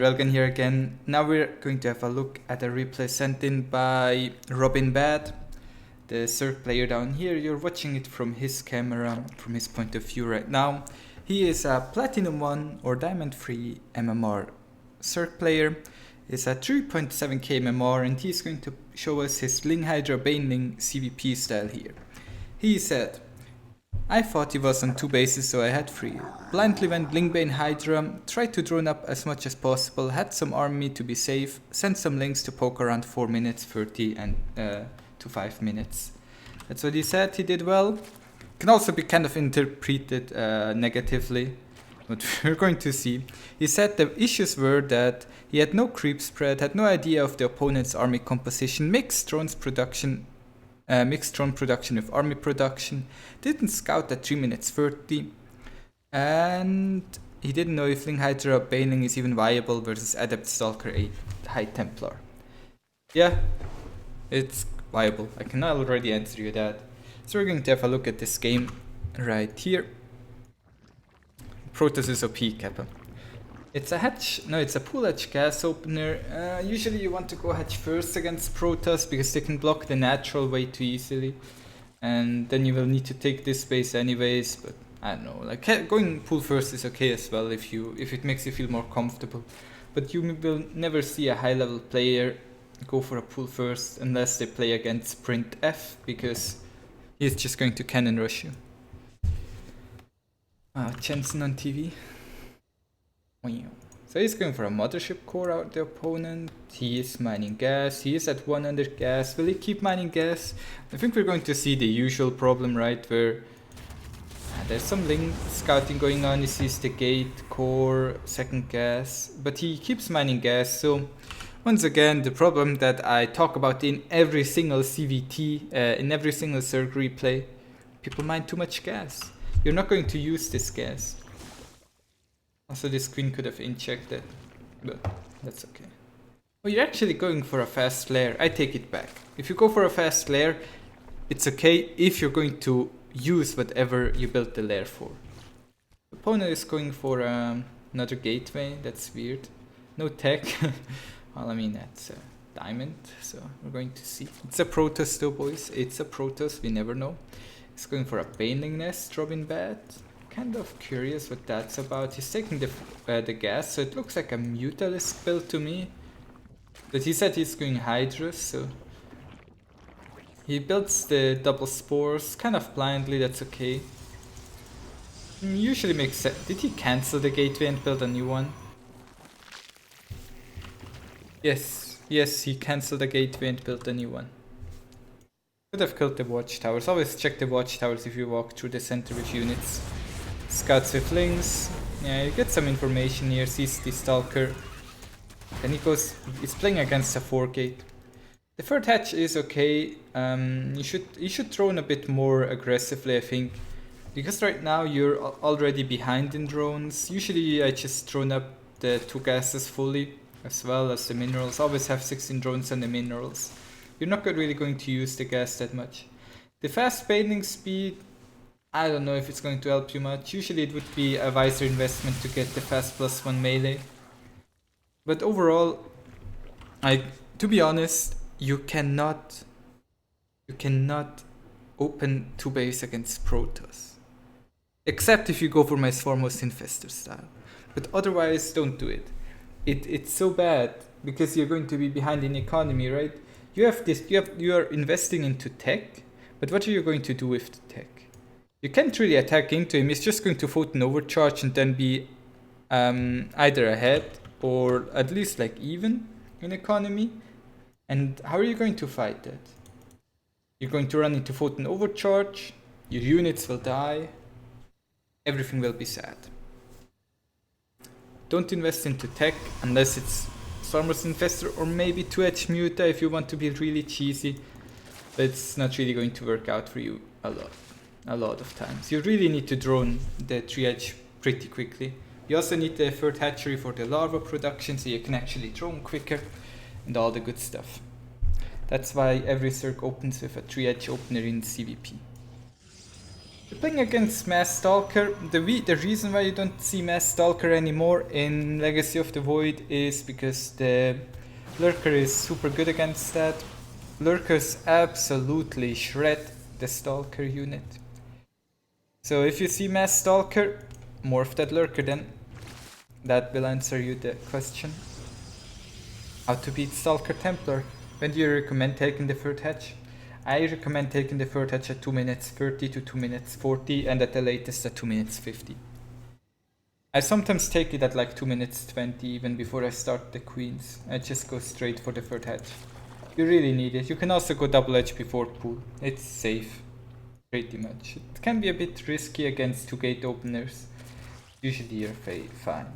Railgan here again. Now we're going to have a look at a replay sent in by RobbinBad, the Zerg player down here. You're watching it from his camera, from his point of view right now. He is a Platinum 1 or Diamond 3 MMR Zerg player. He's a 3.7k MMR and he's going to show us his Ling Hydra Baneling CVP style here. He said, I thought he was on 2 bases, so I had 3. Blindly went Ling Bane Hydra, tried to drone up as much as possible, had some army to be safe, sent some Lings to poke around 4 minutes 30 and to 5 minutes. That's what he said. He did well. Can also be kind of interpreted negatively, but we're going to see. He said the issues were that he had no creep spread, had no idea of the opponent's army composition, mixed drone production with army production, didn't scout at 3 minutes 30, and he didn't know if Ling Hydra Baneling is even viable versus Adept Stalker 8 High Templar. Yeah, it's viable. I can already answer you that. So we're going to have a look at this game right here. Protoss is OP, Kappa. It's a hatch, no, it's a pool hatch gas opener. Usually you want to go hatch first against Protoss because they can block the natural way too easily. And then you will need to take this base anyways, but I don't know, like going pool first is okay as well if it makes you feel more comfortable. But you will never see a high level player go for a pool first unless they play against Sprint F, because he's just going to cannon rush you. Jensen on TV. So he's going for a mothership core out the opponent. He is mining gas. He is at 100 gas. Will he keep mining gas? I think we're going to see the usual problem, right? Where there's some Ling scouting going on. He sees the gate, core, second gas. But he keeps mining gas. So once again, the problem that I talk about in every single CVT, in every single Zerg replay, people mine too much gas. You're not going to use this gas. Also, this queen could have in-checked it, but that's okay. Oh, you're actually going for a fast flare. I take it back. If you go for a fast flare, it's okay if you're going to use whatever you built the lair for. The opponent is going for another gateway. That's weird. No tech. Well, I mean, that's a diamond, so we're going to see. It's a Protoss though, boys. It's a Protoss. We never know. He's going for a Baneling nest, RobbinBad. Kind of curious what that's about. He's taking the gas, so it looks like a Mutalisk build to me. But he said he's going Hydra, so he builds the double spores kind of blindly. That's okay. Usually makes sense. Did he cancel the gateway and build a new one? Yes, he cancelled the gateway and built a new one. Could have killed the watchtowers. Always check the watchtowers if you walk through the center with units. Scouts with Lings. Yeah, you get some information here. Sees the Stalker. Then he's playing against a 4 gate. The third hatch is okay. You should drone a bit more aggressively, I think. Because right now you're already behind in drones. Usually I just drone up the 2 gases fully, as well as the minerals. Always have 16 drones on the minerals. You're not really going to use the gas that much. The fast baneling speed, I don't know if it's going to help you much. Usually it would be a wiser investment to get the fast +1 melee. But overall, to be honest, you cannot open 2 base against Protoss. Except if you go for my Swarmos Infestor style. But otherwise, don't do it. It's so bad because you're going to be behind in economy, right? You are investing into tech, but what are you going to do with the tech? You can't really attack into him. He's just going to Photon Overcharge and then be either ahead or at least like even in economy. And how are you going to fight that? You're going to run into Photon Overcharge, your units will die, everything will be sad. Don't invest into tech unless it's Swarmos Infestor or maybe 2H Muta if you want to be really cheesy. But it's not really going to work out for you a lot of times. You really need to drone the 3H pretty quickly. You also need the third hatchery for the larva production so you can actually drone quicker and all the good stuff. That's why every Zerg opens with a 3H opener in CVP. Playing against Mass Stalker, the reason why you don't see Mass Stalker anymore in Legacy of the Void is because the Lurker is super good against that. Lurkers absolutely shred the Stalker unit. So if you see Mass Stalker, morph that Lurker then. That will answer you the question. How to beat Stalker Templar? When do you recommend taking the third hatch? I recommend taking the third hatch at 2 minutes 30 to 2 minutes 40 and at the latest at 2 minutes 50. I sometimes take it at like 2 minutes 20 even before I start the queens. I just go straight for the third hatch. You really need it. You can also go double edge before pool. It's safe. Pretty much. It can be a bit risky against 2 gate openers. Usually you're fine.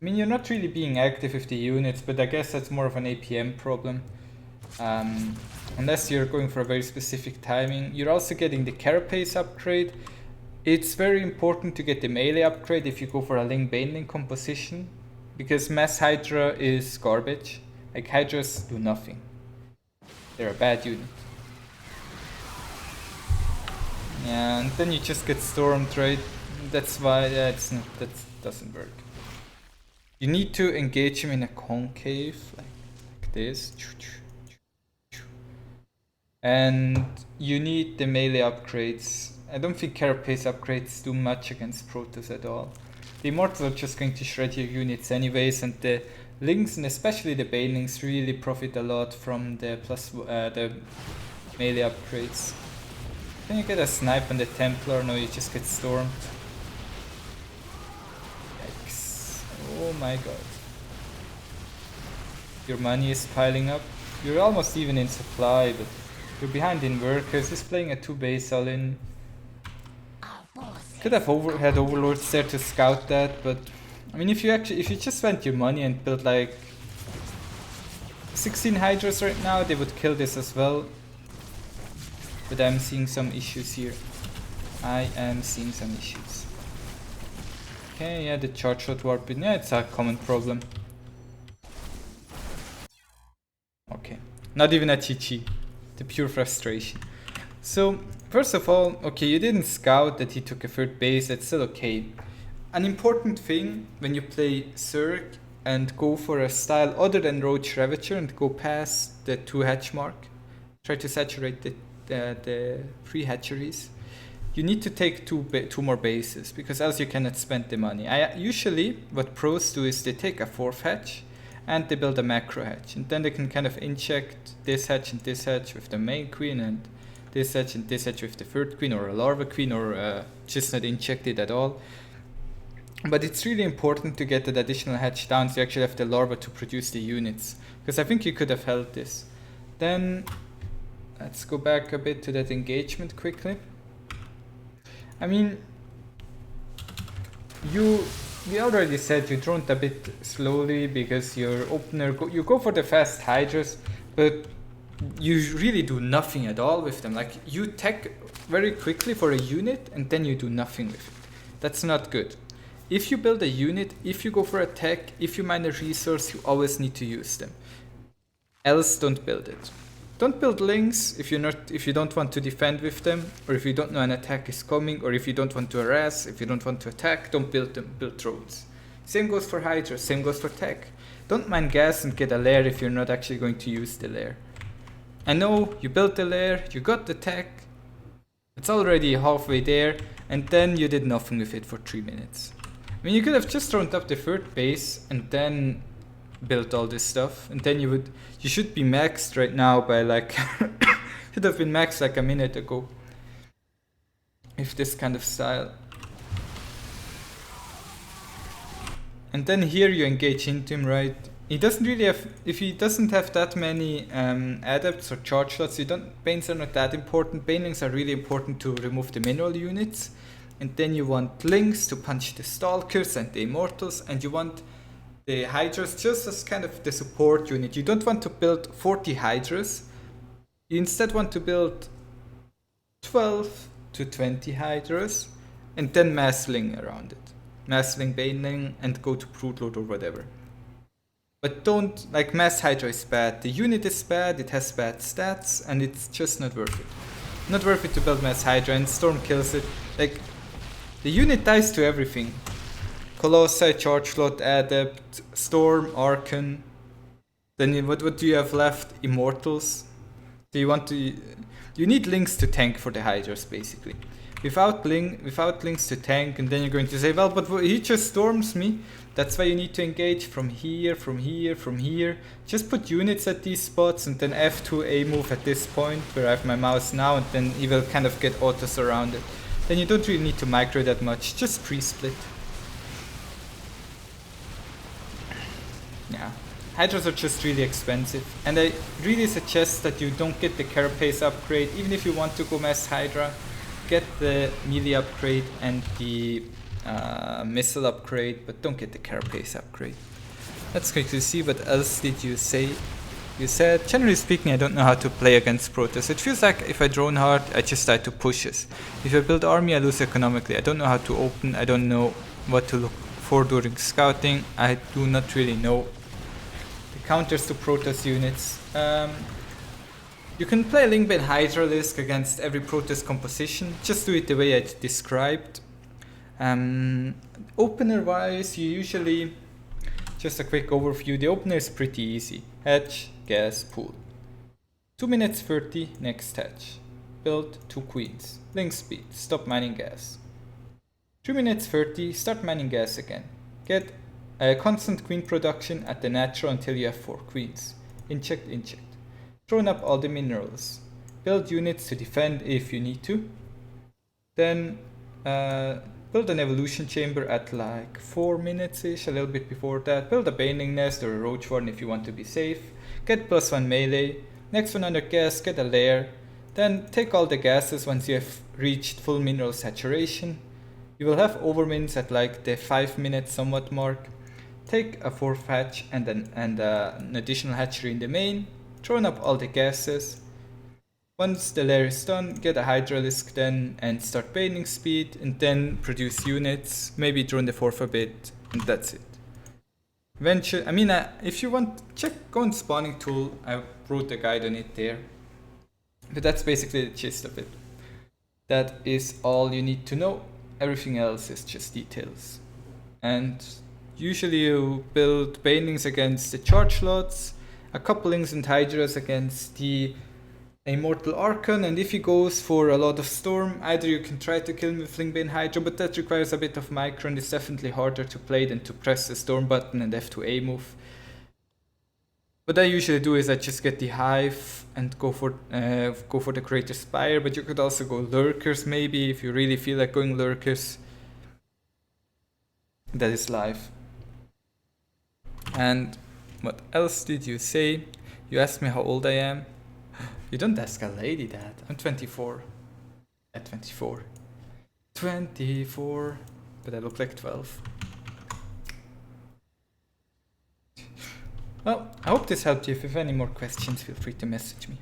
I mean, you're not really being active with the units, but I guess that's more of an APM problem. Unless you're going for a very specific timing. You're also getting the carapace upgrade. It's very important to get the melee upgrade if you go for a Ling Baneling composition, because Mass Hydra is garbage. Like, Hydras do nothing. They're a bad unit. Yeah, and then you just get stormed, right? That's why that doesn't work. You need to engage him in a concave, like this. And you need the melee upgrades. I don't think carapace upgrades do much against Protoss at all. The Immortals are just going to shred your units anyways, and the Lings and especially the Banelings really profit a lot from the the melee upgrades. Can you get a snipe on the Templar? No, you just get stormed. Yikes. Oh my god. Your money is piling up. You're almost even in supply, but you're behind in workers. He's playing a 2 base all-in. Could have had overlords there to scout that, but I mean, if you just spent your money and built like 16 Hydras right now, they would kill this as well. But I'm seeing some issues here. I am seeing some issues. Okay, yeah, the charge shot warping. Yeah, it's a common problem. Okay, not even a GG. The pure frustration. So, first of all, okay, you didn't scout that he took a third base, that's still okay. An important thing when you play Zerg and go for a style other than Roach Ravager and go past the 2 hatch mark, try to saturate the 3 hatcheries, you need to take two more bases, because else you cannot spend the money. Usually, what pros do is they take a 4th hatch and they build a macro hatch, and then they can kind of inject this hatch and this hatch with the main queen, and this hatch and this hatch with the 3rd queen, or a larva queen, or just not inject it at all. But it's really important to get that additional hatch down so you actually have the larva to produce the units, because I think you could have held this. Then let's go back a bit to that engagement quickly. I mean, we already said you droned a bit slowly because your opener you go for the fast Hydras, but you really do nothing at all with them. Like, you tech very quickly for a unit and then you do nothing with it. That's not good. If you build a unit, if you go for a tech, if you mine a resource, you always need to use them. Else, don't build it. Don't build links if you don't want to defend with them, or if you don't know an attack is coming, or if you don't want to harass, if you don't want to attack, don't build them, build drones. Same goes for Hydra, same goes for tech. Don't mine gas and get a lair if you're not actually going to use the lair. I know you built the lair, you got the tech, it's already halfway there, and then you did nothing with it for 3 minutes. I mean, you could have just thrown up the 3rd base and then built all this stuff, and then you should be maxed right now by like should have been maxed like a minute ago with this kind of style. And then here you engage into him, right? He doesn't really have, if he doesn't have that many adepts or charge slots, Banes are not that important. Banelings are really important to remove the mineral units, and then you want Lings to punch the Stalkers and the Immortals, and you want the Hydras just as kind of the support unit. You don't want to build 40 Hydras. You instead want to build 12 to 20 Hydras and then Massling around it. Massling, Baneling, and go to Broodlord or whatever. But don't, like, Mass Hydra is bad. The unit is bad, it has bad stats, and it's just not worth it. Not worth it to build Mass Hydra, and Storm kills it. Like, the unit dies to everything. Colossi, Charge Slot, Adept, Storm, Archon. Then what do you have left? Immortals. Do you want to... You need links to tank for the Hydras, basically. Without links to tank, and then you're going to say, well, but he just storms me. That's why you need to engage from here, from here, from here. Just put units at these spots, and then F2 A move at this point, where I have my mouse now, and then he will kind of get auto-surrounded. Then you don't really need to micro that much, just pre-split. Yeah. Hydras are just really expensive, and I really suggest that you don't get the Carapace upgrade. Even if you want to go Mass Hydra, get the melee upgrade and the missile upgrade, but don't get the Carapace upgrade. Let's quickly see what else did you say. You said, generally speaking, I don't know how to play against Protoss. It feels like if I drone hard, I just die to pushes. If I build army, I lose economically. I don't know how to open, I don't know what to look for during scouting. I do not really know the counters to Protoss units. You can play Lingbane Hydralisk against every Protoss composition. Just do it the way I described. Opener wise, you usually, just a quick overview, the opener is pretty easy. Hatch, gas, pool. 2 minutes 30, next hatch. Build 2 queens. Link speed, stop mining gas. 3 minutes 30, start mining gas again. Get a constant queen production at the natural until you have 4 queens. Inject, inject. Drone up all the minerals. Build units to defend if you need to. Then build an evolution chamber at like 4 minutes-ish, a little bit before that. Build a Baning Nest or a Roach Warden if you want to be safe. Get +1 melee. Next one under gas, get a lair. Then take all the gases once you have reached full mineral saturation. You will have overmins at like the 5 minute somewhat mark. Take a 4th hatch and an additional hatchery in the main. Drone up all the gases. Once the lair is done, get a Hydralisk then and start baning speed, and then produce units, maybe drone the 4th a bit, and that's it. Eventually, I mean, if you want, go on Spawning Tool, I wrote a guide on it there. But that's basically the gist of it. That is all you need to know. Everything else is just details. And usually you build banings against the charge slots, a couple links and Hydras against the Immortal Archon, and if he goes for a lot of Storm, either you can try to kill him with Lingbane Hydra, but that requires a bit of micro and it's definitely harder to play than to press the Storm button and F2A move. What I usually do is I just get the Hive and go for the Greater Spire, but you could also go Lurkers maybe if you really feel like going Lurkers. That is live. And what else did you say? You asked me how old I am. You don't ask a lady that. I'm 24. At 24. 24. But I look like 12. Well, I hope this helped you. If you have any more questions, feel free to message me.